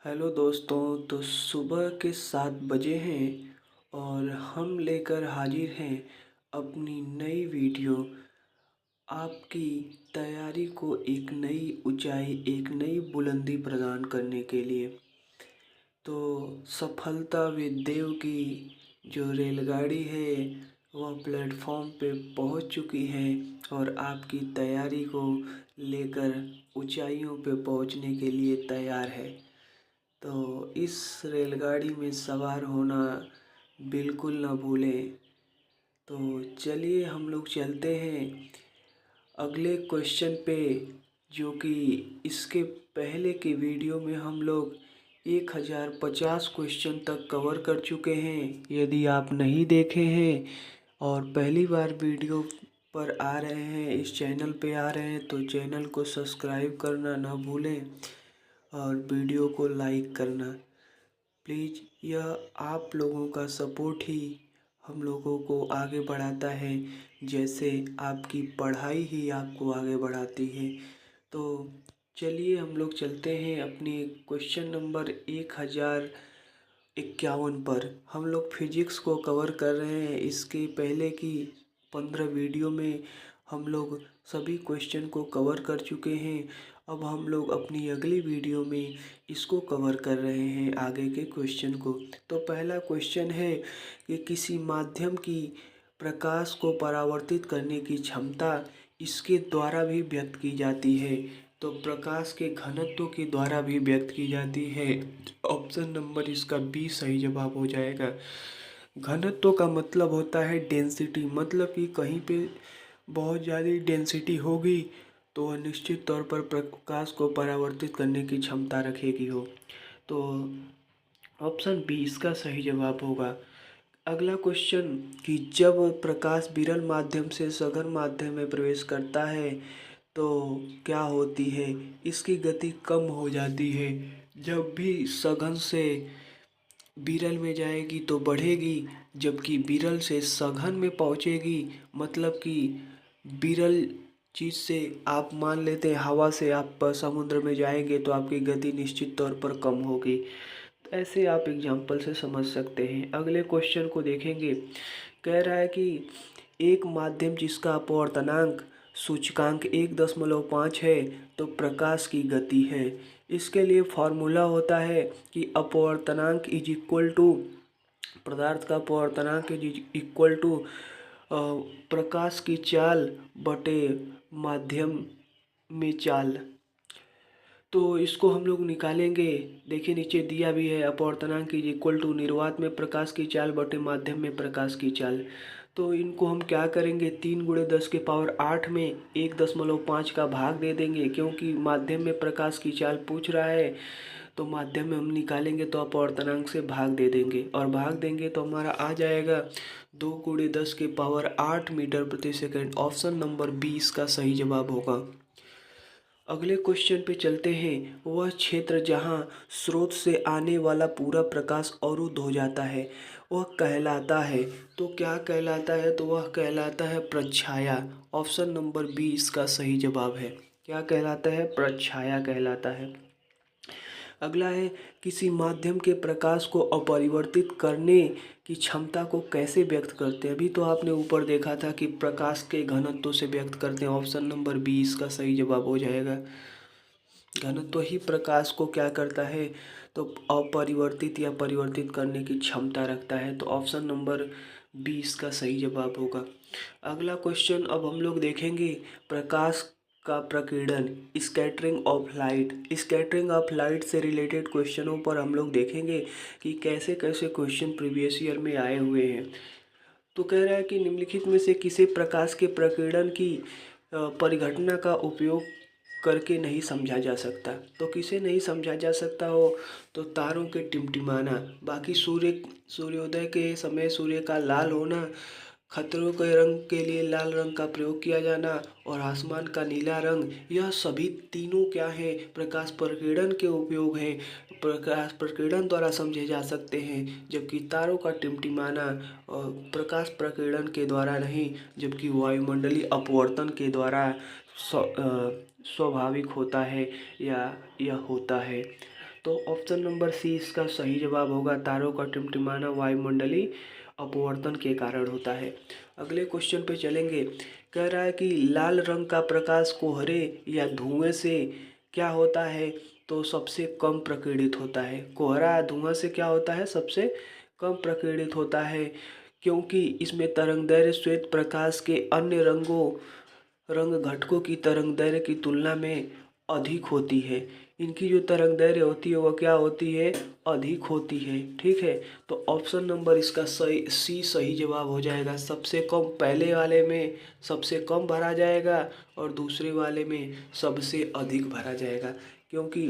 Hello दोस्तों। तो सुबह के 7 बजे हैं और हम लेकर हाजिर हैं अपनी नई वीडियो। आपकी तैयारी को एक नई ऊंचाई, एक नई बुलंदी प्रदान करने के लिए। तो सफलता विद देव की जो रेलगाड़ी है वह प्लेटफॉर्म पे पहुंच चुकी है और आपकी तैयारी को लेकर ऊंचाइयों पे पहुंचने के लिए तैयार है। तो इस रेलगाड़ी में सवार होना बिल्कुल ना भूलें। तो चलिए हम लोग चलते हैं अगले क्वेश्चन पे, जो कि इसके पहले के वीडियो में हम लोग 1050 क्वेश्चन तक कवर कर चुके हैं। यदि आप नहीं देखे हैं और पहली बार वीडियो पर आ रहे हैं, इस चैनल पे आ रहे हैं, तो चैनल को सब्सक्राइब करना ना भूलें और वीडियो को लाइक करना प्लीज़। यह आप लोगों का सपोर्ट ही हम लोगों को आगे बढ़ाता है, जैसे आपकी पढ़ाई ही आपको आगे बढ़ाती है। तो चलिए हम लोग चलते हैं अपनी क्वेश्चन नंबर 1051 पर। हम लोग फिजिक्स को कवर कर रहे हैं। इसके पहले की 15 वीडियो में हम लोग सभी क्वेश्चन को कवर कर चुके हैं। अब हम लोग अपनी अगली वीडियो में इसको कवर कर रहे हैं, आगे के क्वेश्चन को। तो पहला क्वेश्चन है कि किसी माध्यम की प्रकाश को परावर्तित करने की क्षमता इसके द्वारा भी व्यक्त की जाती है। तो प्रकाश के घनत्व के द्वारा भी व्यक्त की जाती है। ऑप्शन नंबर इसका बी सही जवाब हो जाएगा। घनत्व का मतलब होता है डेंसिटी, मतलब कि कहीं पे बहुत ज़्यादा डेंसिटी होगी तो वह निश्चित तौर पर प्रकाश को परावर्तित करने की क्षमता रखेगी हो। तो ऑप्शन बी इसका सही जवाब होगा। अगला क्वेश्चन कि जब प्रकाश विरल माध्यम से सघन माध्यम में प्रवेश करता है तो क्या होती है? इसकी गति कम हो जाती है। जब भी सघन से विरल में जाएगी तो बढ़ेगी, जबकि विरल से सघन में पहुंचेगी, मतलब कि विरल चीज़ से आप मान लेते हैं हवा से आप समुद्र में जाएंगे तो आपकी गति निश्चित तौर पर कम होगी। तो ऐसे आप एग्जाम्पल से समझ सकते हैं। अगले क्वेश्चन को देखेंगे। कह रहा है कि एक माध्यम जिसका अपवर्तनांक सूचकांक 1.5 है तो प्रकाश की गति है। इसके लिए फॉर्मूला होता है कि अपवर्तनांक इज इक्वल टू, पदार्थ का अपवर्तनांक इज इक्वल टू प्रकाश की चाल बटे माध्यम में चाल। तो इसको हम लोग निकालेंगे। देखिए नीचे दिया भी है, अपवर्तनांक इज इक्वल टू निर्वात में प्रकाश की चाल बटे माध्यम में प्रकाश की चाल। तो इनको हम क्या करेंगे, 3 × 10⁸ में 1.5 का भाग दे देंगे, क्योंकि माध्यम में प्रकाश की चाल पूछ रहा है। तो माध्यम में हम निकालेंगे तो अपवर्तनांक से भाग दे देंगे और भाग देंगे तो हमारा आ जाएगा 2 × 10⁸ मीटर प्रति सेकंड। ऑप्शन नंबर 20 का सही जवाब होगा। अगले क्वेश्चन पे चलते हैं। वह क्षेत्र जहां स्रोत से आने वाला पूरा प्रकाश अवरुद्ध हो जाता है वह कहलाता है। तो क्या कहलाता है? तो वह कहलाता है प्रछाया। ऑप्शन नंबर बी इसका सही जवाब है। क्या कहलाता है? प्रछाया कहलाता है। अगला है किसी माध्यम के प्रकाश को अपरिवर्तित करने की क्षमता को कैसे व्यक्त करते हैं? अभी तो आपने ऊपर देखा था कि प्रकाश के घनत्व से व्यक्त करते हैं। ऑप्शन नंबर 20 का सही जवाब हो जाएगा। घनत्व ही प्रकाश को क्या करता है? तो अपरिवर्तित या परिवर्तित करने की क्षमता रखता है। तो ऑप्शन नंबर 20 का सही जवाब होगा। अगला क्वेश्चन अब हम लोग देखेंगे प्रकाश का प्रकीर्णन, scattering of light. Scattering of light से रिलेटेड क्वेश्चनों पर हम लोग देखेंगे कि कैसे कैसे क्वेश्चन प्रीवियस ईयर में आए हुए हैं। तो कह रहा है कि निम्नलिखित में से किसे प्रकाश के प्रकीर्णन की परिघटना का उपयोग करके नहीं समझा जा सकता? तो किसे नहीं समझा जा सकता हो? तो तारों के टिमटिमाना, बाकी सूर्योदय के समय सूर्य का लाल होना, खतरों के रंग के लिए लाल रंग का प्रयोग किया जाना और आसमान का नीला रंग, यह सभी तीनों क्या है? प्रकाश प्रकीर्णन के उपयोग हैं, प्रकाश प्रकीर्णन द्वारा समझे जा सकते हैं। जबकि तारों का टिमटिमाना और प्रकाश प्रकीर्णन के द्वारा नहीं, जबकि वायुमंडलीय अपवर्तन के द्वारा स्वाभाविक होता है या यह होता है। तो ऑप्शन नंबर सी इसका सही जवाब होगा। तारों का टिमटिमाना वायुमंडलीय अपवर्तन के कारण होता है। अगले क्वेश्चन पे चलेंगे। कह रहा है कि लाल रंग का प्रकाश कोहरे या धुएं से क्या होता है तो सबसे कम प्रकीर्णित होता है। कोहरा धुआं से क्या होता है, सबसे कम प्रकीर्णित होता है, क्योंकि इसमें तरंगदैर्घ्य श्वेत प्रकाश के अन्य रंग घटकों की तरंगदैर्घ्य की तुलना में अधिक होती है। इनकी जो तरंगदैर्घ्य होती है वह क्या होती है, अधिक होती है। ठीक है, तो ऑप्शन नंबर इसका सही सी सही जवाब हो जाएगा। सबसे कम पहले वाले में सबसे कम भरा जाएगा और दूसरे वाले में सबसे अधिक भरा जाएगा, क्योंकि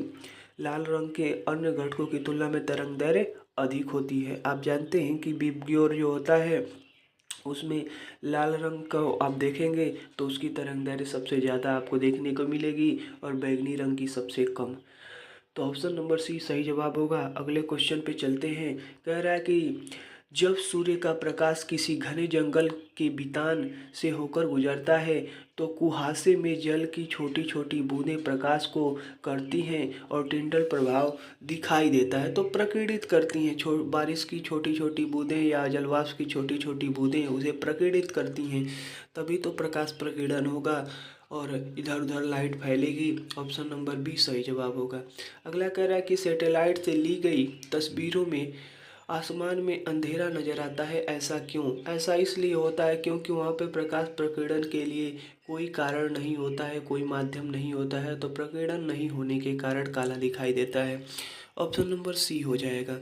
लाल रंग के अन्य घटकों की तुलना में तरंगदैर्घ्य अधिक होती है। आप जानते हैं कि विबग्योर जो होता है उसमें लाल रंग का आप देखेंगे तो उसकी तरंगदैर्घ्य सबसे ज़्यादा आपको देखने को मिलेगी और बैंगनी रंग की सबसे कम। तो ऑप्शन नंबर सी सही जवाब होगा। अगले क्वेश्चन पे चलते हैं। कह रहा है कि जब सूर्य का प्रकाश किसी घने जंगल के बितान से होकर गुजरता है तो कुहासे में जल की छोटी छोटी बूंदें प्रकाश को करती हैं और टिंडल प्रभाव दिखाई देता है। तो प्रकीर्णित करती हैं, बारिश की छोटी छोटी बूंदें या जलवाष्प की छोटी छोटी बूंदें उसे प्रकीर्णित करती हैं, तभी तो प्रकाश प्रकीर्णन होगा और इधर उधर लाइट फैलेगी। ऑप्शन नंबर बी सही जवाब होगा। अगला कह रहा है कि सैटेलाइट से ली गई तस्वीरों में आसमान में अंधेरा नजर आता है, ऐसा क्यों। ऐसा इसलिए होता है क्योंकि वहाँ पे प्रकाश प्रकीर्णन के लिए कोई कारण नहीं होता है, कोई माध्यम नहीं होता है, तो प्रकीर्णन नहीं होने के कारण काला दिखाई देता है। ऑप्शन नंबर सी हो जाएगा।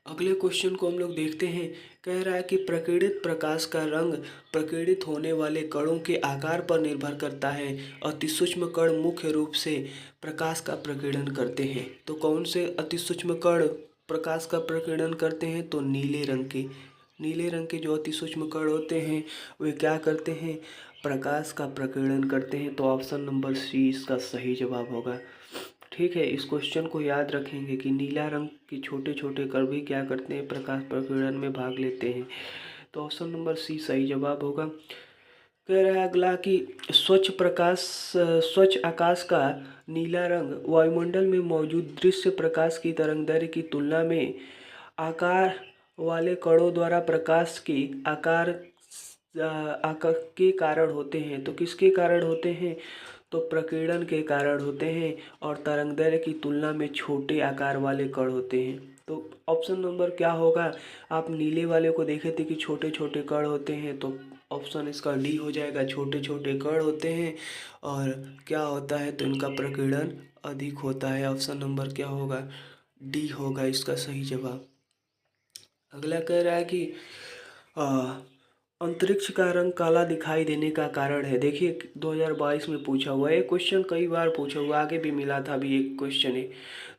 अगले क्वेश्चन को हम लोग देखते हैं। कह रहा है कि प्रकीर्णित प्रकाश का रंग प्रकीर्णित होने वाले कणों के आकार पर निर्भर करता है। अति सूक्ष्म कण मुख्य रूप से प्रकाश का प्रकीर्णन करते हैं। तो कौन से अति सूक्ष्म कण प्रकाश का प्रकीर्णन करते हैं, तो नीले रंग के जो अति सूक्ष्म कण होते हैं वे क्या करते हैं, प्रकाश का प्रकीर्णन करते हैं। तो ऑप्शन नंबर सी इसका सही जवाब होगा। ठीक है, इस क्वेश्चन को याद रखेंगे कि नीला रंग के छोटे छोटे कण भी क्या करते हैं, प्रकाश प्रकीर्णन में भाग लेते हैं। तो ऑप्शन नंबर सी सही जवाब होगा। कह रहा है अगला कि स्वच्छ आकाश का नीला रंग वायुमंडल में मौजूद दृश्य प्रकाश की तरंगदैर्घ्य की तुलना में आकार वाले कणों द्वारा प्रकाश के आकार के कारण होते हैं। तो किसके कारण होते हैं, तो प्रकीर्णन के कारण होते हैं और तरंगदैर्घ्य की तुलना में छोटे आकार वाले कण होते हैं। तो ऑप्शन नंबर क्या होगा, आप नीले वाले को देखे थे कि छोटे छोटे कण होते हैं, तो ऑप्शन इसका डी हो जाएगा। छोटे छोटे कण होते हैं और क्या होता है, तो इनका प्रकीर्णन अधिक होता है। ऑप्शन नंबर क्या होगा, डी होगा इसका सही जवाब। अगला कह रहा है कि अंतरिक्ष का रंग काला दिखाई देने का कारण है। देखिए 2022 में पूछा हुआ है, ये क्वेश्चन कई बार पूछा हुआ, आगे भी मिला था, अभी एक क्वेश्चन है।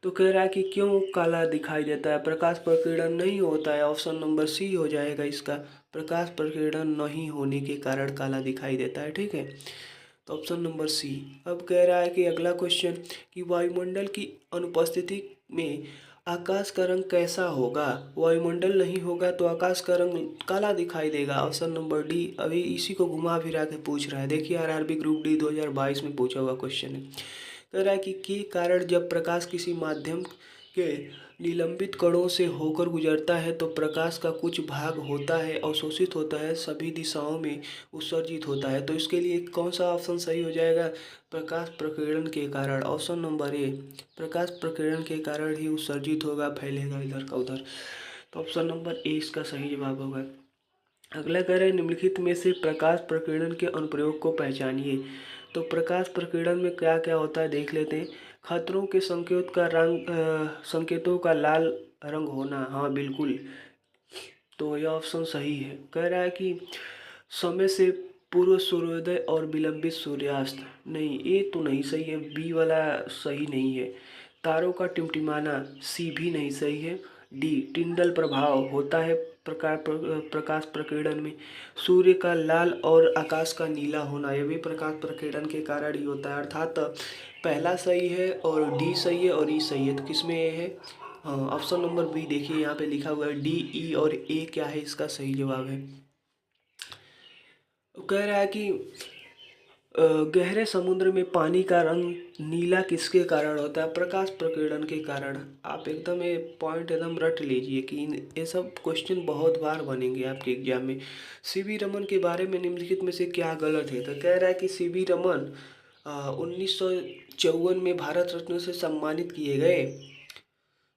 तो कह रहा है कि क्यों काला दिखाई देता है, प्रकाश प्रकीर्णन नहीं होता है। ऑप्शन नंबर सी हो जाएगा इसका। प्रकाश प्रकीर्णन नहीं होने के कारण काला दिखाई देता है। ठीक है, तो ऑप्शन नंबर सी। अब कह रहा है कि अगला क्वेश्चन कि वायुमंडल की अनुपस्थिति में आकाश का रंग कैसा होगा। वायुमंडल नहीं होगा तो आकाश का रंग काला दिखाई देगा। Option number D. अभी इसी को घुमा फिरा के पूछ रहा है। देखिए आरआरबी ग्रुप डी 2022 में पूछा हुआ क्वेश्चन है। कह रहा है कि के कारण जब प्रकाश किसी माध्यम के निलंबित कणों से होकर गुजरता है तो प्रकाश का कुछ भाग होता है अवशोषित होता है, सभी दिशाओं में उत्सर्जित होता है। तो इसके लिए कौन सा ऑप्शन सही हो जाएगा, प्रकाश प्रकीर्णन के कारण। ऑप्शन नंबर ए, प्रकाश प्रकीर्णन के कारण ही उत्सर्जित होगा, फैलेगा इधर का उधर। तो ऑप्शन नंबर ए इसका सही जवाब होगा। अगला कह रहे हैं निम्नलिखित में से प्रकाश प्रकीर्णन के अनुप्रयोग को पहचानिए। तो प्रकाश प्रकीर्णन में क्या क्या होता है देख लेते हैं। खतरों के संकेतों का लाल रंग होना, हाँ बिल्कुल, तो यह ऑप्शन सही है। कह रहा है कि समय से पूर्व सूर्योदय और विलंबित सूर्यास्त, नहीं ये तो नहीं सही है, बी वाला सही नहीं है। तारों का टिमटिमाना, सी भी नहीं सही है। डी टिंडल प्रभाव होता है प्रकाश प्रकीर्णन में। सूर्य का लाल और आकाश का नीला होना, यह भी प्रकाश प्रकीर्णन के कारण ही होता है। अर्थात पहला सही है और डी सही है और ई सही है। तो किसमें ए है, हाँ ऑप्शन नंबर बी। देखिए यहाँ पे लिखा हुआ है डी, ई और ए क्या है, इसका सही जवाब है। तो कह रहा है कि गहरे समुद्र में पानी का रंग नीला किसके कारण होता है? प्रकाश प्रकीर्णन के कारण। आप एकदम ये पॉइंट एकदम रट लीजिए कि ये सब क्वेश्चन बहुत बार बनेंगे आपके एग्जाम में। सीवी रमन के बारे में निम्नलिखित में से क्या गलत है? तो कह रहा है कि सीवी रमन 1954 में भारत रत्न से सम्मानित किए गए।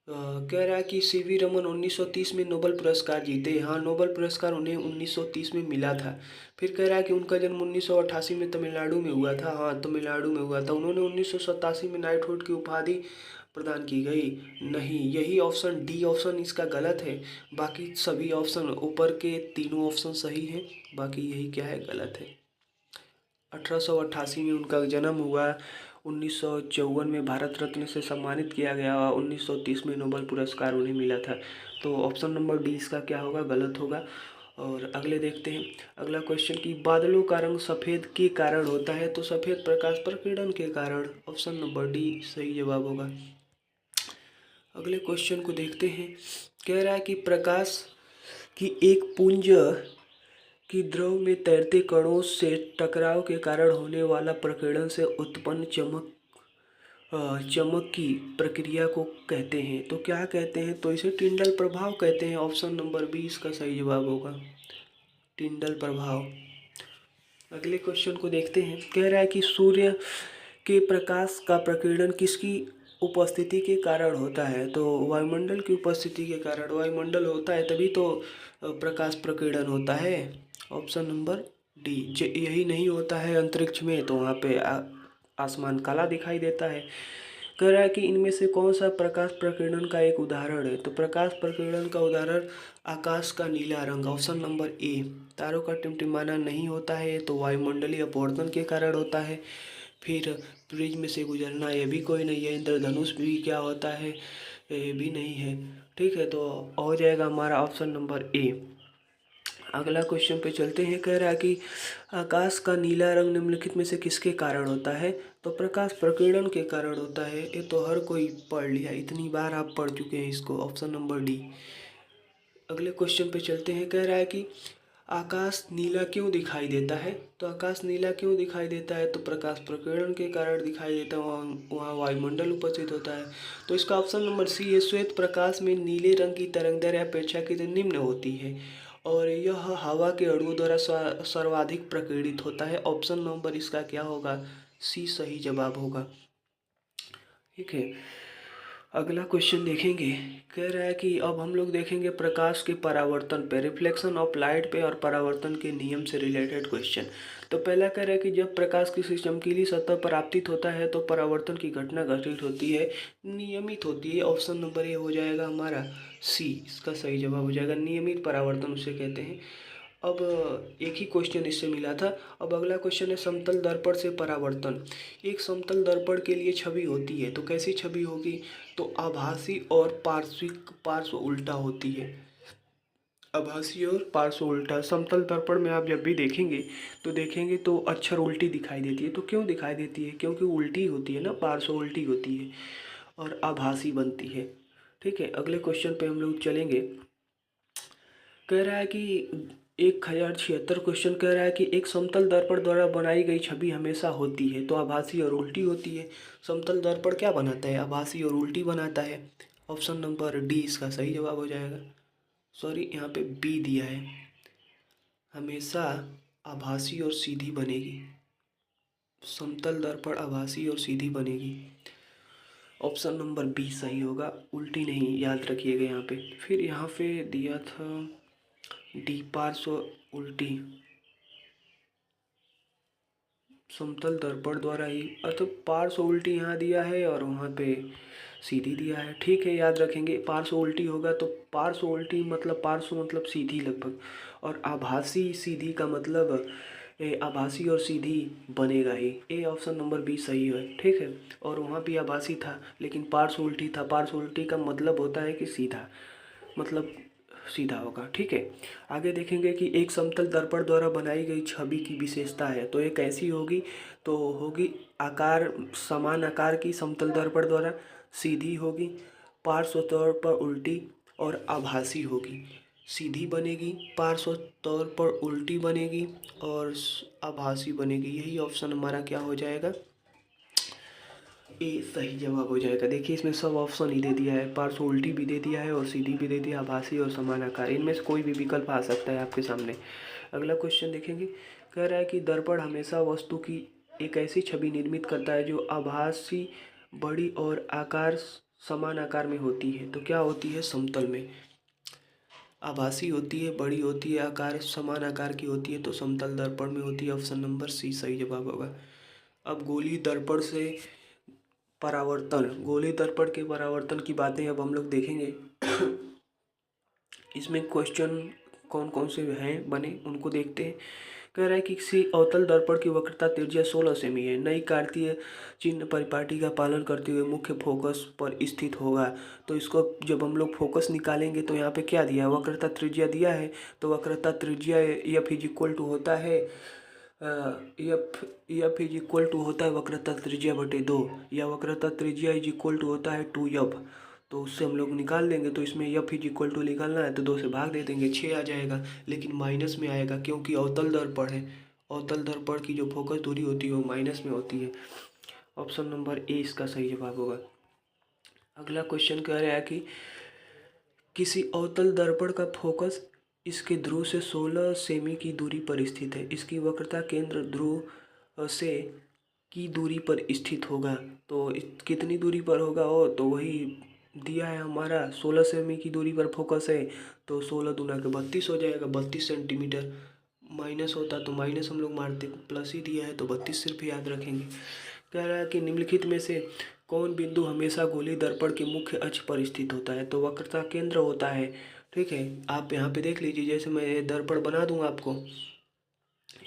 कह रहा है कि सीवी रमन 1930 में नोबेल पुरस्कार जीते। हाँ, नोबेल पुरस्कार उन्हें 1930 में मिला था। फिर कह रहा है कि उनका जन्म 1988 में तमिलनाडु में हुआ था। हाँ, तमिलनाडु में हुआ था। उन्होंने 1987 में नाइटहुड की उपाधि प्रदान की गई। नहीं, यही ऑप्शन डी ऑप्शन इसका गलत है। बाकी सभी ऑप्शन ऊपर के तीनों ऑप्शन सही हैं। बाकी यही क्या है, गलत है। 1888 में उनका जन्म हुआ। 1954 में भारत रत्न से सम्मानित किया गया और 1930 में नोबेल पुरस्कार उन्हें मिला था। तो ऑप्शन नंबर डी इसका क्या होगा, गलत होगा। और अगले देखते हैं अगला क्वेश्चन कि बादलों का रंग सफ़ेद के कारण होता है? तो सफ़ेद प्रकाश प्रकीर्णन के कारण। ऑप्शन नंबर डी सही जवाब होगा। अगले क्वेश्चन को देखते हैं। कह रहा है कि प्रकाश की एक पुंज कि द्रव में तैरते कणों से टकराव के कारण होने वाला प्रकीर्णन से उत्पन्न चमक की प्रक्रिया को कहते हैं। तो क्या कहते हैं? तो इसे टिंडल प्रभाव कहते हैं। ऑप्शन नंबर बी इसका सही जवाब होगा, टिंडल प्रभाव। अगले क्वेश्चन को देखते हैं। कह रहा है कि सूर्य के प्रकाश का प्रकीर्णन किसकी उपस्थिति के कारण होता है? तो वायुमंडल की उपस्थिति के कारण। वायुमंडल होता है तभी तो प्रकाश प्रकीर्णन होता है। Option number D. यही नहीं होता है अंतरिक्ष में तो वहाँ पे आसमान काला दिखाई देता है। कह रहा है कि इनमें से कौन सा प्रकाश प्रकीर्णन का एक उदाहरण है? तो प्रकाश प्रकीर्णन का उदाहरण आकाश का नीला रंग। Option number A. तारों का टिमटिमाना नहीं होता है तो वायुमंडलीय अपवर्तन के कारण होता है। फिर प्रिज्म से गुजरना, ये भी कोई नहीं है। इंद्रधनुष भी क्या होता है, ये भी नहीं है। ठीक है, तो हो जाएगा हमारा ऑप्शन नंबर ए। अगला क्वेश्चन पे चलते हैं। कह रहा है कि आकाश का नीला रंग निम्नलिखित में से किसके कारण होता है? तो प्रकाश प्रकीर्णन के कारण होता है। ये तो हर कोई पढ़ लिया, इतनी बार आप पढ़ चुके हैं इसको। Option number D. अगले क्वेश्चन पे चलते हैं। कह रहा है कि आकाश नीला क्यों दिखाई देता है? तो आकाश नीला क्यों दिखाई देता है? तो प्रकाश प्रकीर्णन के कारण दिखाई देता है। वहाँ वायुमंडल उपस्थित होता है। तो इसका ऑप्शन नंबर सी है। श्वेत प्रकाश में नीले रंग की तरंगदैर्घ्य अपेक्षाकृत निम्न होती है और यह हवा के अणुओं द्वारा सर्वाधिक प्रकीर्णित होता है। ऑप्शन नंबर इसका क्या होगा, सी सही जवाब होगा। ठीक है, अगला क्वेश्चन देखेंगे। कह रहा है कि अब हम लोग देखेंगे प्रकाश के परावर्तन पे, रिफ्लेक्शन ऑफ लाइट पे और परावर्तन के नियम से रिलेटेड क्वेश्चन। तो पहला कह रहा है कि जब प्रकाश किसी चमकीली सतह पर आपतित होता है तो परावर्तन की घटना घटित होती है, नियमित होती है। ऑप्शन नंबर ए हो जाएगा हमारा सी, इसका सही जवाब हो जाएगा। नियमित परावर्तन उसे कहते हैं। अब एक ही क्वेश्चन इससे मिला था। अब अगला क्वेश्चन है समतल दर्पण से परावर्तन। एक समतल दर्पण के लिए छवि होती है तो कैसी छवि होगी? तो आभासी और पार्श्विक, पार्श्व उल्टा होती है। आभासी और पार्श्व उल्टा। समतल दर्पण में आप जब भी देखेंगे तो अक्षर उल्टी दिखाई देती है। तो क्यों दिखाई देती है? क्योंकि उल्टी होती है ना, पार्श्व उल्टी होती है और आभासी बनती है। ठीक है, अगले क्वेश्चन पे हम लोग चलेंगे। कह रहा है कि 1076 क्वेश्चन कह रहा है कि एक समतल दर्पण द्वारा बनाई गई छवि हमेशा होती है तो आभासी और उल्टी होती है। समतल दर्पण क्या बनाता है? आभासी और उल्टी बनाता है। ऑप्शन नंबर डी इसका सही जवाब हो जाएगा। सॉरी, यहाँ पे बी दिया है, हमेशा आभासी और सीधी बनेगी। समतल दर्पण आभासी और सीधी बनेगी। ऑप्शन नंबर बी सही होगा, उल्टी नहीं, याद रखिएगा यहाँ पे। फिर यहाँ पे दिया था डी, पार्श्व उल्टी। समतल दर्पण द्वारा ही, अर्थात पार्श्व उल्टी यहाँ दिया है और वहाँ पे सीधी दिया है। ठीक है, याद रखेंगे। पार्श्व उल्टी होगा तो पार्श्व उल्टी मतलब पार्श्व मतलब सीधी लगभग, और आभासी सीधी का मतलब आभासी और सीधी बनेगा ही। ए ऑप्शन नंबर बी सही है। ठीक है, और वहाँ भी आभासी था लेकिन पार्श्व उल्टी था। पार्श्व उल्टी का मतलब होता है कि सीधा, मतलब सीधा होगा। ठीक है, आगे देखेंगे कि एक समतल दर्पण द्वारा बनाई गई छवि की विशेषता है तो ये कैसी होगी? तो होगी आकार, समान आकार की समतल दर्पण द्वारा, सीधी होगी, पार्श्व तौर पर उल्टी और आभासी होगी। सीधी बनेगी, पार्श्व तौर पर उल्टी बनेगी और आभासी बनेगी। यही ऑप्शन हमारा क्या हो जाएगा, ए सही जवाब हो जाएगा। देखिए इसमें सब ऑप्शन ही दे दिया है, पार्श्व उल्टी भी दे दिया है और सीधी भी दे दिया, आभासी और समान आकार, इनमें से कोई भी विकल्प आ सकता है आपके सामने। अगला क्वेश्चन देखेंगे, कह रहा है कि दर्पण हमेशा वस्तु की एक ऐसी छवि निर्मित करता है जो आभासी, बड़ी और आकार समान आकार में होती है। तो क्या होती है, समतल में। आभासी होती है, बड़ी होती है, आकार समान आकार की होती है, तो समतल दर्पण में होती है। ऑप्शन नंबर सी सही जवाब होगा। अब गोलीय दर्पण से परावर्तन, गोलीय दर्पण के परावर्तन की बातें अब हम लोग देखेंगे। इसमें क्वेश्चन कौन कौन से हैं बने उनको देखते हैं। कह रहा है कि किसी अवतल दर्पण की वक्रता त्रिज्या 16 सेमी है, नई कार्तीय चिन्ह परिपाटी का पालन करते हुए मुख्य फोकस पर स्थित होगा। तो इसको जब हम लोग फोकस निकालेंगे तो यहाँ पे क्या दिया है, वक्रता त्रिज्या दिया है। तो वक्रता त्रिज्या एफ इज इक्वल टू होता है एफ इज इक्वल टू होता है वक्रता त्रिज्या बटे 2, या वक्रता त्रिज्या इज इक्वल टू होता है 2f। तो उससे हम लोग निकाल लेंगे। तो इसमें एफ इज इक्वल टू निकालना है तो 2 से भाग दे देंगे, 6 आ जाएगा। लेकिन माइनस में आएगा क्योंकि अवतल दर्पण है, अवतल दर्पण की जो फोकस दूरी होती है वो माइनस में होती है। ऑप्शन नंबर ए इसका सही जवाब होगा। अगला क्वेश्चन कह रहा है कि किसी अवतल दर्पण का फोकस इसके ध्रुव से 16 सेमी की दूरी पर स्थित है, इसकी वक्रता केंद्र ध्रुव से की दूरी पर स्थित होगा। तो कितनी दूरी पर होगा, हो तो वही दिया है हमारा, 16 सेमी की दूरी पर फोकस है। तो 16 दूना के 32 हो जाएगा, 32 सेंटीमीटर। माइनस होता तो माइनस हम लोग मारते, प्लस ही दिया है तो 32 सिर्फ याद रखेंगे। कह रहा है कि निम्नलिखित में से कौन बिंदु हमेशा गोलीय दर्पण के मुख्य अक्ष पर स्थित होता है। तो वक्रता केंद्र होता है। ठीक है, आप यहाँ पे देख लीजिए, जैसे मैं दर्पण बना दूंगा आपको,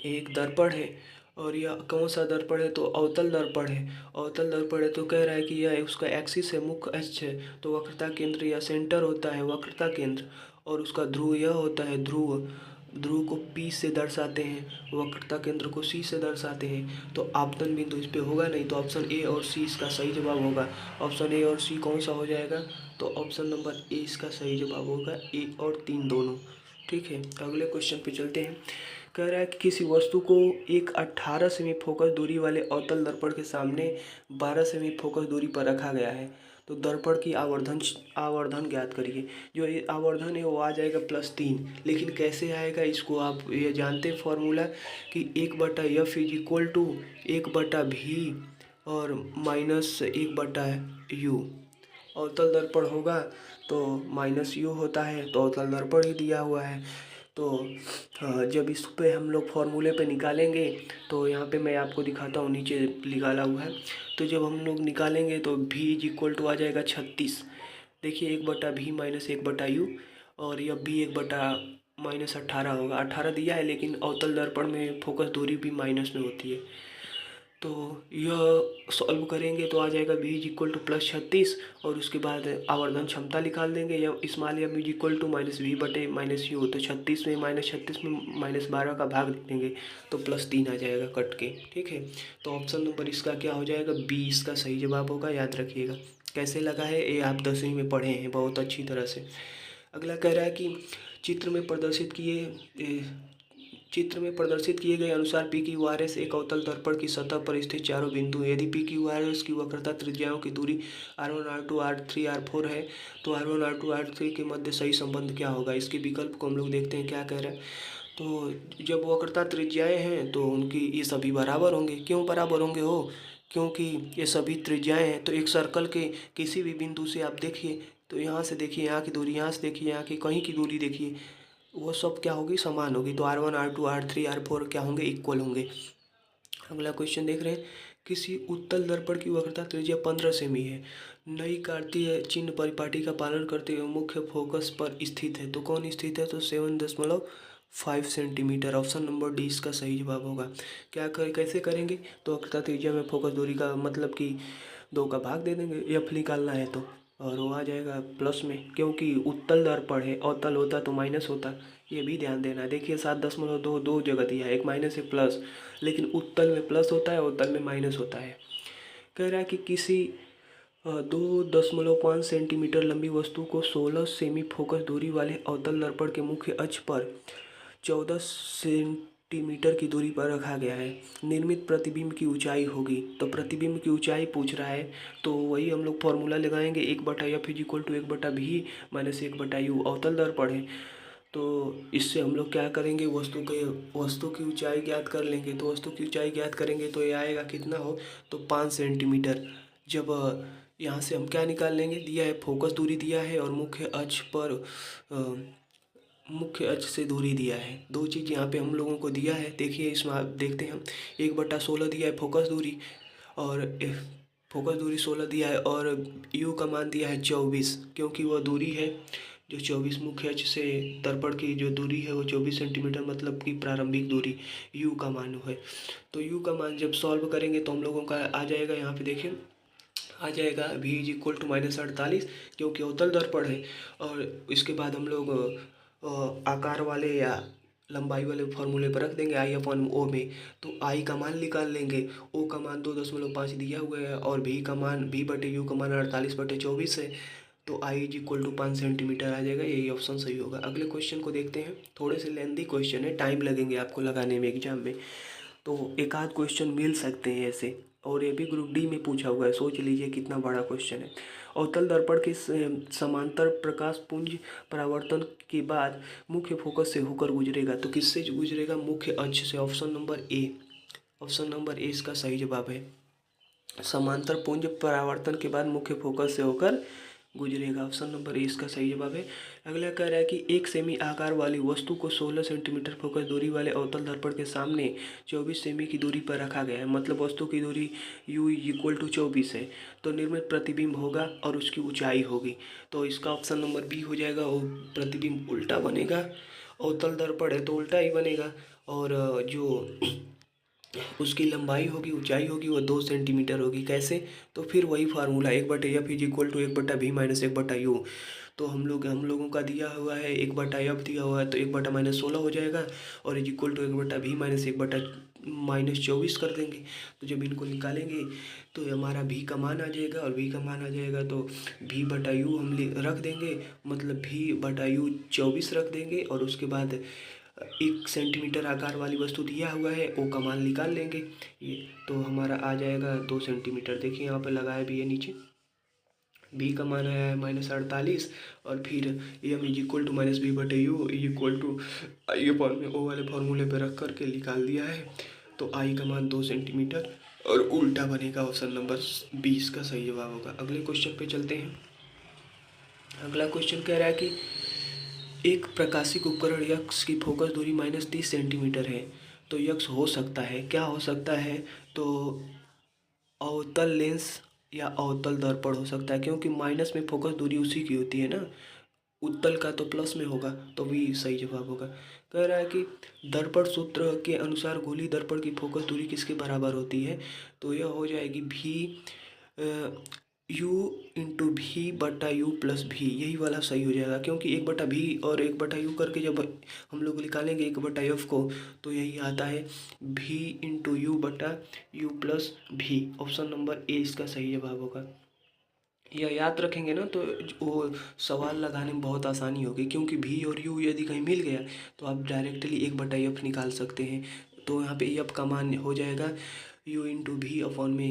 एक दर्पण है और यह कौन सा दर्पण है, तो अवतल दर्पण है। अवतल दर्पण है तो कह रहा है कि यह उसका एक्सिस है, मुख्य अक्ष है। तो वक्रता केंद्र या सेंटर होता है वक्रता केंद्र, और उसका ध्रुव यह होता है ध्रुव। ध्रुव को P से दर्शाते हैं, वक्रता केंद्र को C से दर्शाते हैं। तो आपतन बिंदु इस पे होगा नहीं, तो ऑप्शन ए और सी इसका सही जवाब होगा। ऑप्शन ए और सी कौन सा हो जाएगा, तो ऑप्शन नंबर ए इसका सही जवाब होगा, 1 और 3 दोनों। ठीक है, अगले क्वेश्चन पे चलते हैं। कह रहा है कि किसी वस्तु को एक 18 सेमी फोकस दूरी वाले अवतल दर्पण के सामने 12 सेमी फोकस दूरी पर रखा गया है। तो दर्पण की आवर्धन ज्ञात करिए। जो ये आवर्धन है वो आ जाएगा +3। लेकिन कैसे आएगा, इसको आप ये जानते हैं फॉर्मूला कि 1/f is equal to 1/v और -1/u। अवतल दर्पण होगा तो -u होता है, तो अवतल दर्पण ही दिया हुआ है। तो जब इस पे हम लोग फॉर्मूले पे निकालेंगे, तो यहाँ पे मैं आपको दिखाता हूँ, नीचे निकाला हुआ है। तो जब हम लोग निकालेंगे तो v इज इक्वल टू आ जाएगा 36। देखिए 1/v माइनस 1/u, और यह b 1/-18 होगा। 18 दिया है, लेकिन अवतल दर्पण में फोकस दूरी भी माइनस में होती है। तो यह सॉल्व करेंगे तो आ जाएगा v इज इक्वल टू +36, और उसके बाद आवर्धन क्षमता निकाल देंगे, या small m is equal to -v/-u। तो 36 में -36 में -12 का भाग देंगे तो +3 आ जाएगा कट के। ठीक है, तो ऑप्शन नंबर इसका क्या हो जाएगा, बी इसका सही जवाब होगा, याद रखिएगा। कैसे लगा है ये आप 10वीं में पढ़े हैं बहुत अच्छी तरह से। अगला कह रहा है कि चित्र में प्रदर्शित किए गए अनुसार पी क्यू आर एस एक अवतल दर्पण की सतह पर स्थित चारों बिंदु हैं। यदि पी क्यू आर एस की वक्रता त्रिज्याओं की दूरी R1 R2 R3 R4 है, तो R1 R2 R3 के मध्य सही संबंध क्या होगा। इसके विकल्प को हम लोग देखते हैं क्या कह रहा है। तो जब वक्रता त्रिज्याएं हैं तो उनकी ये सभी बराबर होंगे। क्यों बराबर होंगे, हो क्योंकि ये सभी त्रिज्याएं हैं। तो एक सर्कल के किसी भी बिंदु से आप देखिए, तो यहाँ से देखिए यहाँ की दूरी, यहाँ से देखिए यहाँ की कहीं की दूरी देखिए, वो सब क्या होगी, समान होगी। तो R1 R2 R3 R4 क्या होंगे, इक्वल होंगे। अगला क्वेश्चन देख रहे हैं, किसी उत्तल दर्पण की वक्रता त्रिज्या 15 सेमी है, नई कार्तीय चिन्ह परिपाटी का पालन करते हुए मुख्य फोकस पर स्थित है। तो कौन स्थित है, तो 7.5 सेंटीमीटर। ऑप्शन नंबर डी इसका सही जवाब होगा। कैसे करेंगे, तो वक्रता त्रिज्या में फोकस दूरी का मतलब कि 2 का भाग दे देंगे, एफ निकालना है तो, और वो आ जाएगा प्लस में, क्योंकि उत्तल दर्पण है, अवतल होता तो माइनस होता। ये भी ध्यान देना है। देखिए 7.2 दो जगह दिया है, एक माइनस एक प्लस, लेकिन उत्तल में प्लस होता है, अवतल में माइनस होता है। कह रहा है कि किसी 2.5 सेंटीमीटर लंबी वस्तु को 16 सेमी फोकस दूरी वाले अवतल दर्पण के मुख्य अक्ष पर 14 सेंटीमीटर की दूरी पर रखा गया है। निर्मित प्रतिबिंब की ऊंचाई होगी। तो प्रतिबिंब की ऊंचाई पूछ रहा है, तो वही हम लोग फॉर्मूला लगाएंगे, 1/f equal to 1/v minus 1/u अवतल दर्पण है। तो इससे हम लोग क्या करेंगे, वस्तु की ऊंचाई ज्ञात कर लेंगे। तो वस्तु की ऊंचाई ज्ञात करेंगे तो ये आएगा कितना हो, तो 5 सेंटीमीटर। जब यहाँ से हम क्या निकाल लेंगे, दिया है फोकस दूरी दिया है और मुख्य अक्ष से दूरी दिया है। दो चीज़ यहाँ पे हम लोगों को दिया है। देखिए इसमें आप देखते हैं हम 1/16 दिया है फोकस दूरी, और फोकस दूरी 16 दिया है, और यू का मान दिया है 24, क्योंकि वह दूरी है जो 24 मुख्य अक्ष से दर्पण की जो दूरी है वो 24 सेंटीमीटर, मतलब कि प्रारंभिक दूरी यू का मान है। तो यू का मान जब सॉल्व करेंगे तो हम लोगों का आ जाएगा, यहाँ पे देखिए आ जाएगा v इज इक्वल टू -48, क्योंकि अवतल दर्पण है। और इसके बाद हम लोग आकार वाले या लंबाई वाले फॉर्मूले पर रख देंगे I/O में। तो I का मान निकाल लेंगे, O का मान 2.5 दिया हुआ है, और V का मान V/U का मान 48/24 है। तो I is equal to 5 centimetre आ जाएगा। यही ऑप्शन सही होगा। अगले क्वेश्चन को देखते हैं। थोड़े से लेंदी क्वेश्चन है, टाइम लगेंगे आपको लगाने में एग्जाम में, तो एक आध क्वेश्चन मिल सकते हैं ऐसे। और ये भी ग्रुप डी में पूछा हुआ है, सोच लीजिए कितना बड़ा क्वेश्चन है। अवतल दर्पण के समांतर प्रकाश पुंज परावर्तन के बाद मुख्य फोकस से होकर गुजरेगा। तो किससे गुजरेगा, मुख्य अक्ष से। Option number A, option number A इसका सही जवाब है। समांतर पुंज परावर्तन के बाद मुख्य फोकस से होकर गुजरेगा। ऑप्शन नंबर ए इसका सही जवाब है। अगला कह रहा है कि 1 सेमी आकार वाली वस्तु को 16 सेंटीमीटर फोकस दूरी वाले अवतल दर्पण के सामने 24 सेमी की दूरी पर रखा गया है। मतलब वस्तु की दूरी u इक्वल टू 24 है। तो निर्मित प्रतिबिंब होगा और उसकी ऊंचाई होगी। तो इसका ऑप्शन नंबर बी हो जाएगा। और प्रतिबिंब उल्टा बनेगा, अवतल दर्पण है तो उल्टा ही बनेगा। और जो उसकी लंबाई होगी, ऊंचाई होगी, वो 2 सेंटीमीटर होगी। कैसे, तो फिर वही formula 1/f is equal to 1/v minus 1/u। तो हम लोगों का दिया हुआ है 1/f दिया हुआ है, तो 1/-16 हो जाएगा, और is equal to 1/v minus 1/-24 कर देंगे। तो जब इनको निकालेंगे तो हमारा v का मान आ जाएगा, और v का मान आ जाएगा तो v/u हम रख देंगे, मतलब v/u 24 रख देंगे। और उसके बाद 1 सेंटीमीटर आकार वाली वस्तु दिया हुआ है, ओ का मान निकाल लेंगे। ये तो हमारा आ जाएगा 2 सेंटीमीटर। देखिए यहाँ पे लगाया भी है नीचे, बी का मान आया है -48, और फिर M is equal to -v/u equal to I/O वाले फॉर्मूले पे रख करके निकाल दिया है। तो आई का मान 2 सेंटीमीटर और उल्टा बनेगा। ऑप्शन नंबर 20 का सही जवाब होगा। अगले क्वेश्चन पे चलते हैं। अगला क्वेश्चन कह रहा है कि एक प्रकाशिक उपकरण यक्ष की फोकस दूरी -30 सेंटीमीटर है। तो यक्ष हो सकता है, क्या हो सकता है, तो अवतल लेंस या अवतल दर्पण हो सकता है, क्योंकि माइनस में फोकस दूरी उसी की होती है ना, उत्तल का तो प्लस में होगा, तो भी सही जवाब होगा। कह रहा है कि दर्पण सूत्र के अनुसार गोलीय दर्पण की फोकस दूरी किसके बराबर होती है। तो यह हो जाएगी u/v/u+v, यही वाला सही हो जाएगा, क्योंकि 1/v और 1/u करके जब हम लोग निकालेंगे 1/f को, तो यही आता है v/u+v। ऑप्शन नंबर ए इसका सही जवाब होगा। यह याद रखेंगे ना तो वो सवाल लगाने में बहुत आसानी होगी, क्योंकि v और u यदि कहीं मिल गया तो आप डायरेक्टली 1/f निकाल सकते हैं। तो यहाँ पे f का मान हो जाएगा u/v/u+v।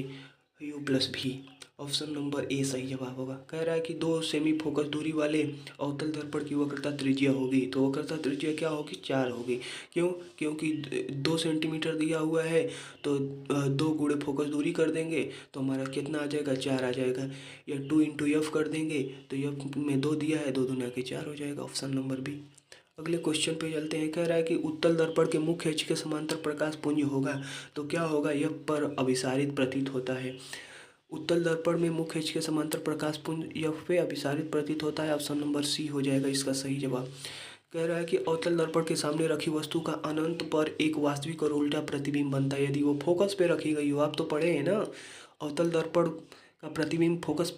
ऑप्शन नंबर ए सही जवाब होगा। कह रहा है कि 2 सेमी फोकस दूरी वाले अवतल दर्पण की वक्रता त्रिज्या होगी। तो वक्रता त्रिज्या क्या होगी, 4 होगी। क्यों, क्योंकि 2 सेंटीमीटर दिया हुआ है, तो 2 गुणे फोकस दूरी कर देंगे तो हमारा कितना आ जाएगा, 4 आ जाएगा। या 2 इंटू एफ कर देंगे तो एफ में 2 दिया है, 2 दूना के 4 हो जाएगा। Option number B. अगले क्वेश्चन पे चलते हैं। कह रहा है कि उत्तल दर्पण के मुख्य अक्ष के समांतर प्रकाश पुंज होगा। तो क्या होगा, यह पर अभिसारित प्रतीत होता है। उत्तल दर्पण में मुख्य अक्ष के समांतर प्रकाश पुंज एफ पे अभिसारित प्रतीत होता है। ऑप्शन नंबर सी हो जाएगा इसका सही जवाब। कह रहा है कि अवतल दर्पण के सामने रखी वस्तु का अनंत पर एक वास्तविक और उल्टा प्रतिबिंब बनता है यदि वो फोकस पे रखी गई हो। आप तो पढ़े हैं ना, अवतल दर्पण का प्रतिबिंब फोकस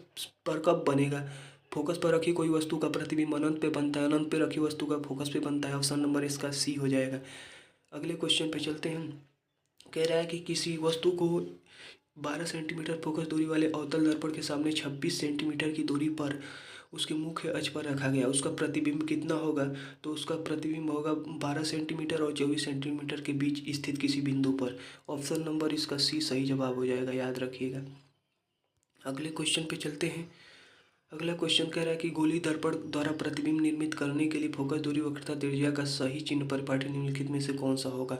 पर कब बनेगा, फोकस पर रखी कोई वस्तु का प्रतिबिंब अनंत पे बनता है, अनंत पे रखी वस्तु का फोकस पे बनता है। ऑप्शन नंबर इसका सी हो जाएगा। अगले क्वेश्चन पे चलते हैं। कह रहा है कि किसी वस्तु को 12 सेंटीमीटर फोकस दूरी वाले अवतल दर्पण के सामने 26 सेंटीमीटर की दूरी पर उसके मुख्य अक्ष पर रखा गया, उसका प्रतिबिंब कितना होगा? तो उसका प्रतिबिंब होगा 12 सेंटीमीटर और 24 सेंटीमीटर के बीच स्थित किसी बिंदु पर। ऑप्शन नंबर इसका सी सही जवाब हो जाएगा, याद रखिएगा। अगले क्वेश्चन पे चलते हैं। अगला क्वेश्चन कह रहा है कि गोली दर्पण द्वारा प्रतिबिंब निर्मित करने के लिए फोकस दूरी वक्रता त्रिज्या का सही चिन्ह परिपाटी निम्नलिखित में से कौन सा होगा?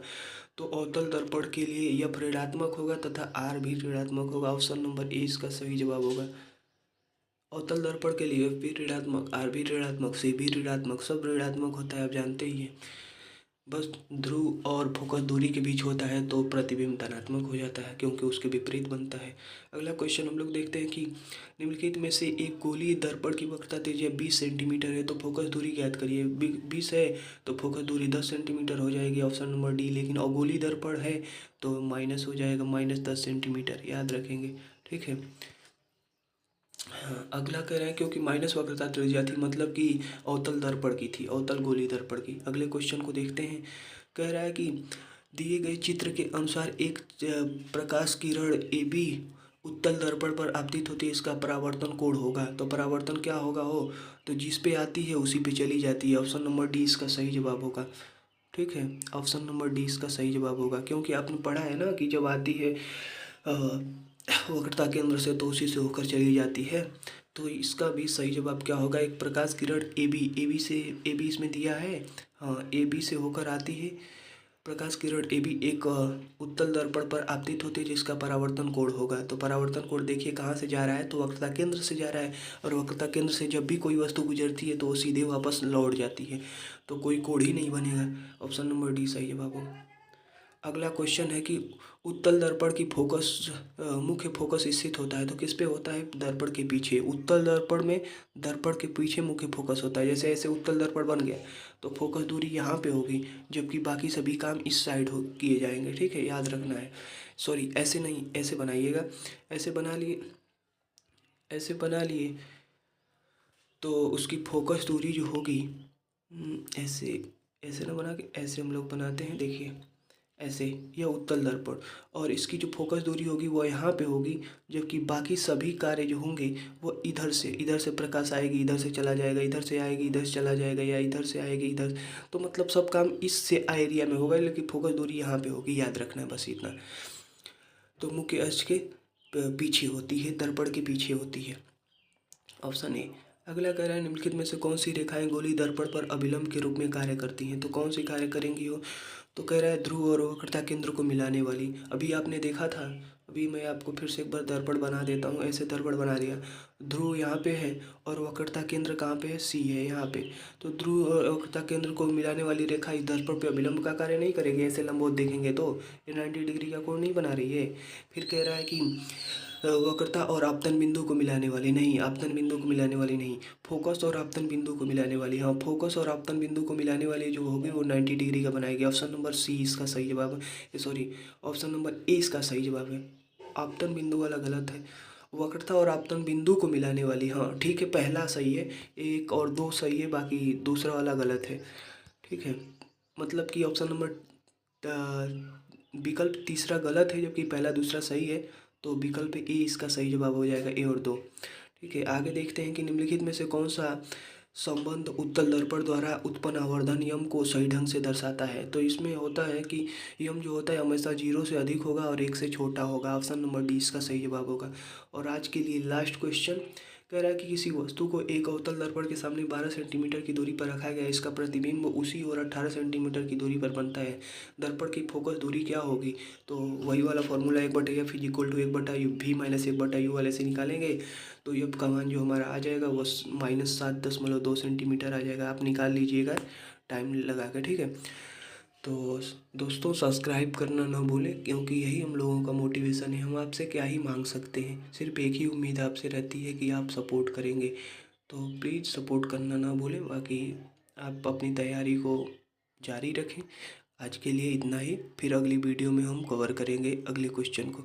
तो अवतल दर्पण के लिए यह ऋणात्मक होगा तथा आर भी ऋणात्मक होगा। ऑप्शन नंबर ए इसका सही जवाब होगा। अवतल दर्पण के लिए एफ भी ऋणात्मक, आर भी ऋणात्मक, सी भी ऋणात्मक, सब ऋणात्मक होता है, आप जानते ही हैं। बस ध्रुव और फोकस दूरी के बीच होता है तो प्रतिबिंब धनात्मक हो जाता है, क्योंकि उसके विपरीत बनता है। अगला क्वेश्चन हम लोग देखते हैं कि निम्नलिखित में से एक गोलीय दर्पण की वक्रता त्रिज्या 20 सेंटीमीटर है तो फोकस दूरी ज्ञात करिए। 20 है तो फोकस दूरी 10 सेंटीमीटर हो जाएगी, ऑप्शन नंबर डी। लेकिन अगोली दर्पण है तो माइनस हो जाएगा, -10 सेंटीमीटर, याद रखेंगे, ठीक है। हाँ, अगला कह रहे हैं क्योंकि माइनस वक्रता त्रिज्या थी, मतलब कि अवतल दर्पण की थी, अवतल गोली दर्पण की। अगले क्वेश्चन को देखते हैं। कह रहा है कि दिए गए चित्र के अनुसार एक प्रकाश किरण ए बी उत्तल दर्पण पर आपतित होती है, इसका परावर्तन कोण होगा। तो परावर्तन क्या होगा हो? तो जिस पे आती है उसी पे चली जाती है। ऑप्शन नंबर डी इसका सही जवाब होगा, ठीक है। ऑप्शन नंबर डी इसका सही जवाब होगा, क्योंकि आपने पढ़ा है ना कि जब आती है वक्रता केंद्र से तो उसी से होकर चली जाती है। तो इसका भी सही जवाब क्या होगा? एक प्रकाश किरण ए बी इसमें दिया है, हाँ, ए बी से होकर आती है। प्रकाश किरण ए बी एक उत्तल दर्पण पर आपतित होती है जिसका परावर्तन कोण होगा। तो परावर्तन कोण देखिए कहाँ से जा रहा है, तो वक्रता केंद्र से जा रहा है, और वक्रता केंद्र से जब भी कोई वस्तु गुजरती है तो वो सीधे वापस लौट जाती है, तो कोई कोण ही नहीं बनेगा। ऑप्शन नंबर डी सही जवाब होगा। अगला क्वेश्चन है कि उत्तल दर्पण की मुख्य फोकस स्थित होता है तो किस पे होता है? दर्पण के पीछे। उत्तल दर्पण में दर्पण के पीछे मुख्य फोकस होता है। जैसे ऐसे उत्तल दर्पण बन गया तो फोकस दूरी यहाँ पे होगी, जबकि बाकी सभी काम इस साइड हो किए जाएंगे, ठीक है, याद रखना है। सॉरी, ऐसे नहीं, ऐसे बनाइएगा, ऐसे बना लिए, ऐसे बना लिए तो उसकी फोकस दूरी जो होगी, ऐसे ऐसे ना बना के ऐसे हम लोग बनाते हैं, देखिए ऐसे, यह उत्तल दर्पण, और इसकी जो फोकस दूरी होगी वो यहाँ पे होगी, जबकि बाकी सभी कार्य जो होंगे वो इधर से प्रकाश आएगी, इधर से चला जाएगा, इधर से आएगी, इधर से चला जाएगा, या इधर से आएगी इधर, तो मतलब सब काम इस एरिया में होगा, लेकिन फोकस दूरी यहाँ पे होगी, याद रखना है बस इतना। तो मुख्य अक्ष के पीछे होती है, दर्पण के पीछे होती है, ऑप्शन ए। अगला कह रहा है निम्नलिखित में से कौन सी रेखाएं गोली दर्पण पर अभिलंब के रूप में कार्य करती हैं? तो कौन सी कार्य करेंगी वो? तो कह रहा है ध्रुव और वक्रता केंद्र को मिलाने वाली। अभी आपने देखा था, अभी मैं आपको फिर से एक बार दर्पण बना देता हूँ। ऐसे दर्पण बना दिया, ध्रुव यहाँ पे है और वक्रता केंद्र कहाँ पे है? सी है यहाँ पे। तो ध्रुव और वक्रता केंद्र को मिलाने वाली रेखा इस दर्पण पे अभिलंब का कार्य नहीं करेगी। ऐसे लंबवत देखेंगे तो ये 90 डिग्री का कोण नहीं बना रही है। फिर कह रहा है कि वक्रता और आपतन बिंदु को मिलाने वाली नहीं, आपतन बिंदु को मिलाने वाली नहीं, फोकस और आपतन बिंदु को मिलाने वाली। हाँ, फोकस और आपतन बिंदु को मिलाने वाली जो होगी वो 90 डिग्री का बनाएगी। ऑप्शन नंबर सी इसका सही जवाब है, सॉरी, ऑप्शन नंबर ए इसका सही जवाब है। आपतन बिंदु वाला गलत है, वक्रता और आपतन बिंदु को मिलाने वाली। हाँ ठीक है, पहला सही है, एक और दो सही है, बाकी दूसरा वाला गलत है, ठीक है। मतलब कि ऑप्शन नंबर विकल्प तीसरा गलत है, जबकि पहला दूसरा सही है, तो विकल्प ए इसका सही जवाब हो जाएगा, ए और दो, ठीक है। आगे देखते हैं कि निम्नलिखित में से कौन सा संबंध उत्तल दर्पण द्वारा उत्पन्न आवर्धन यम को सही ढंग से दर्शाता है? तो इसमें होता है कि यम जो होता है हमेशा 0 से अधिक होगा और 1 से छोटा होगा। ऑप्शन नंबर डी इसका सही जवाब होगा। और आज के लिए लास्ट क्वेश्चन कह रहा है कि किसी वस्तु को एक अवतल दर्पण के सामने 12 सेंटीमीटर की दूरी पर रखा गया, इसका प्रतिबिंब उसी और 18 सेंटीमीटर की दूरी पर बनता है। दर्पण की फोकस दूरी क्या होगी? तो वही वाला फॉर्मूला 1/f = 1/v - 1/u वाले से निकालेंगे, तो एफ का मान जो हमारा आ जाएगा वो -7.2 सेंटीमीटर आ जाएगा। आप निकाल लीजिएगा टाइम लगा कर, ठीक है। तो दोस्तों सब्सक्राइब करना ना भूलें, क्योंकि यही हम लोगों का मोटिवेशन है। हम आपसे क्या ही मांग सकते हैं, सिर्फ एक ही उम्मीद आपसे रहती है कि आप सपोर्ट करेंगे। तो प्लीज़ सपोर्ट करना ना भूलें, बाकी आप अपनी तैयारी को जारी रखें। आज के लिए इतना ही, फिर अगली वीडियो में हम कवर करेंगे अगले क्वेश्चन को।